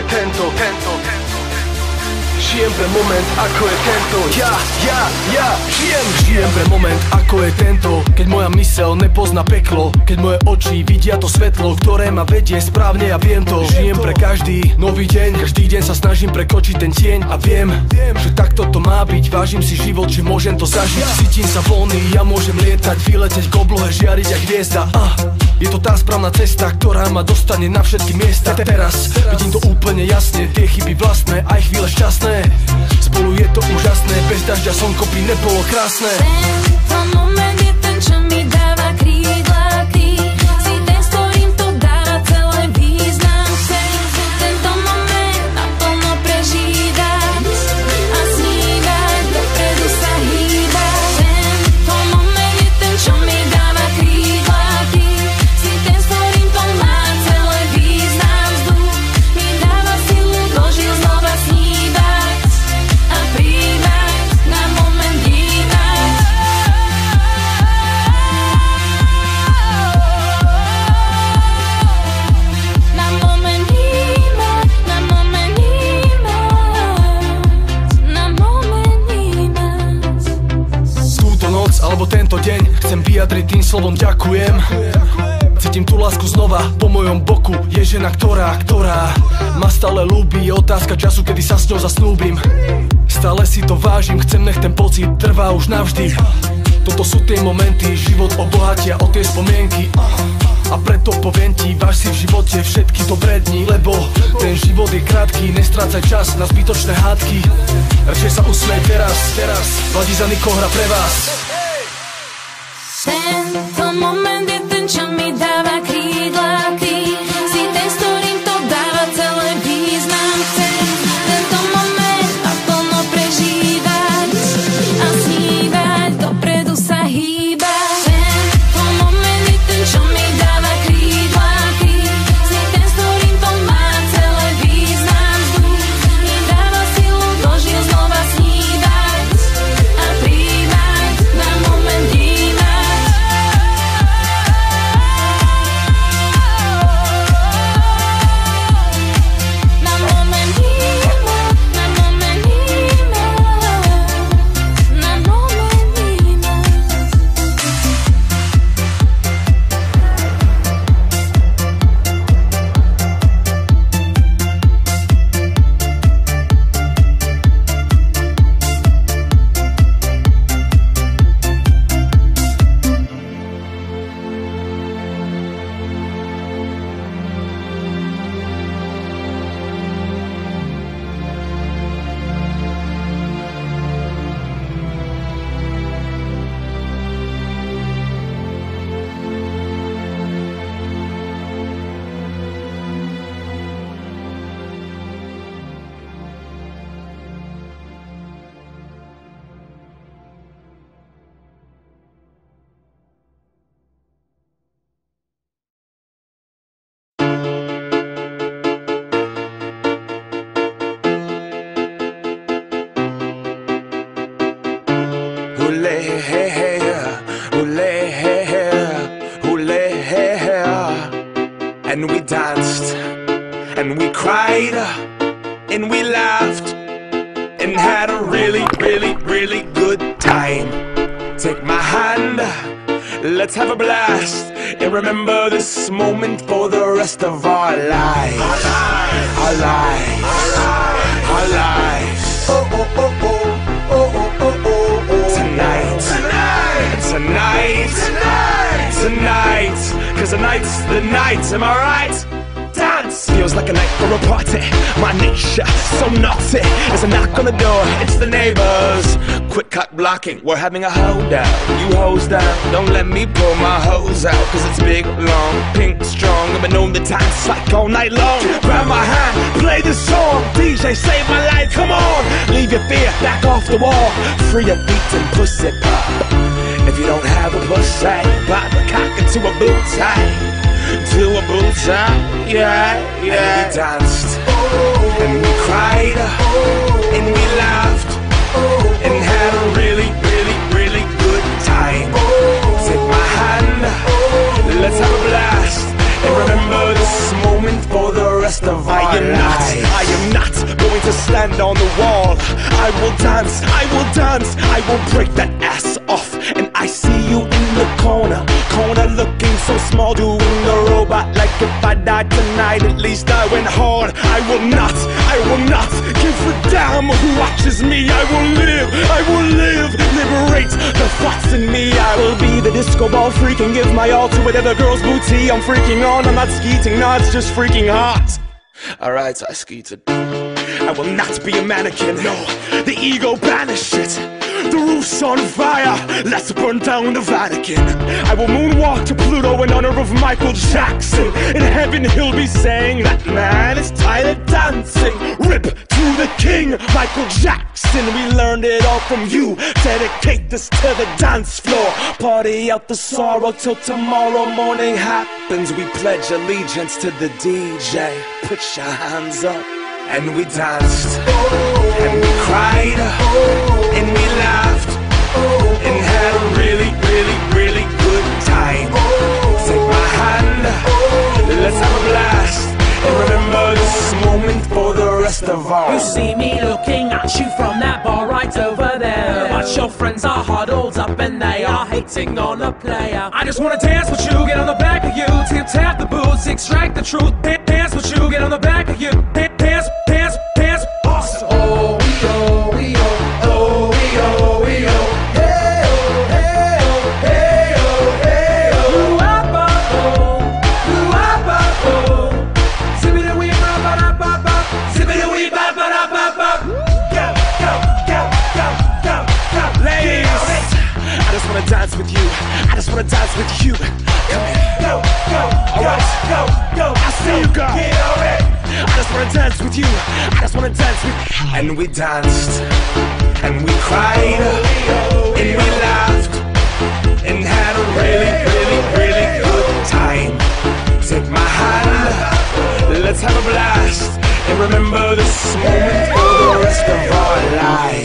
tento. Žijem pre moment, ako je tento. Ja žijem pre moment, ako je tento. Keď moja myseľ nepozná peklo, keď moje oči vidia to svetlo, ktoré ma vedie správne, ja viem to. Žijem pre každý nový deň, každý deň sa snažím prekočiť ten tieň. A viem, že takto to má byť. Vážim si život, že môžem to zažiť. Cítim sa voľný, ja môžem lietať, vyleteť k oblohe, žiariť jak hviezda. Je to tá správna cesta, ktorá ma dostane na všetky miesta. Teraz vidím to úplne jasne, tie chyby vlastné, aj chvíle šťastné. Spolu je to úžasné, bez dažďa slnko by nebolo krásne. Tento moment je ten, čo mi dáva krídla, si ten, s ktorým to dáva celé význam. Chcem tento moment naplno prežívať a snívať, dopredu sa hýbať. Tento moment je ten, čo mi dáva krídla, si ten, s ktorým to má celé význam. Vzduch mi dáva silu, dožiť znova snívať a príjmať, na moment dívať. Na moment dívať, na moment dívať, na moment dívať. Túto noc alebo tento deň chcem vyjadriť tým slovom ďakujem. Cítim tú lásku znova, po mojom boku je žena, ktorá ma stále ľúbi. Je otázka času, kedy sa s ňou zasnúbim. Stále si to vážim, chcem, nech ten pocit trvá už navždy. Toto sú tie momenty, život obohatia o tie spomienky. A preto poviem ti, váž si v živote všetky dobré dni, lebo ten život je krátky, nestrácaj čas na zbytočné hádky. Radšej sa usmej teraz, Vladí za nikoho hra pre vás. Tento moment je ten, čo mi dáva krídla, si ten, s ktorým to dáva celé význam. Chcem tento moment naplno prežívať a snívať, dopredu sa hýbať. Tento moment je ten, čo mi dáva krídla, si ten, s ktorým to má celé význam. Vzduch mi dáva silu, dožiť znova snívať a príjmať, na moment dívať. And we danced, and we cried, and we laughed, and had a really, really, really good time. Take my hand, let's have a blast, and remember this moment for the rest of our lives. Our lives, our lives. Oh, oh, oh, oh, oh, oh, oh, oh, oh. Tonight, tonight, tonight, tonight, cause tonight's the night, am I right? Dance! Feels like a night for a party. My nature, so naughty. There's a knock on the door, it's the neighbors. Quick cock blocking, we're having a holdout. You hose down, don't let me pull my hose out. Cause it's big, long, pink, strong. I've been on the time like all night long. Grab my hand, play this song. DJ, save my life, come on. Leave your fear, back off the wall. Free your beat and pussy pop. If you don't have a pussy, pop a cock into a boot tie. To a boot tie, yeah, yeah. And we danced, and we cried, and we laughed, and had a really, really, really good time. Take my hand, let's have a blast, and remember this moment for the rest of our lives. Are dance, I will break that ass off. And I see you in the corner looking so small, doing the robot like if I died tonight, at least I went hard. I will not give a damn who watches me. I will live, liberate the thoughts in me. I will be the disco ball freak and give my all to whatever girl's booty I'm freaking on. I'm not skeeting, no, it's just freaking hot. Alright, I skeeted. I will not be a mannequin, no, the ego banish it. The roof's on fire, let's burn down the Vatican. I will moonwalk to Pluto in honor of Michael Jackson. In heaven he'll be saying, that man is tired of dancing. Rip to the king, Michael Jackson. We learned it all from you. Dedicate this to the dance floor. Party out the sorrow till tomorrow morning happens. We pledge allegiance to the DJ. Put your hands up. And we danced, and we cried, and we laughed, and had a really, really, really good time. Take my hand, let's have a blast, and remember this moment for the rest of our You see me looking at you from that bar right over there, but your friends are huddled up and they are hating on a player. I just wanna dance with you, get on the back of you, tip tap the boots, extract the truth. Dance with you, get on the back of you, dance, awesome. Oh, we oh, hey oh, zippity wee ba ba da ba ba, zippity wee ba ba da ba ba. Go. Ladies, I just wanna dance with you. I just wanna dance with you. Come here. Go. Alright, I see you, girl. I just wanna dance with you. I just wanna dance with you. And we danced, and we cried, and we laughed, and had a really, really, really good time. Take my hand, let's have a blast, and remember this moment for the rest of our lives.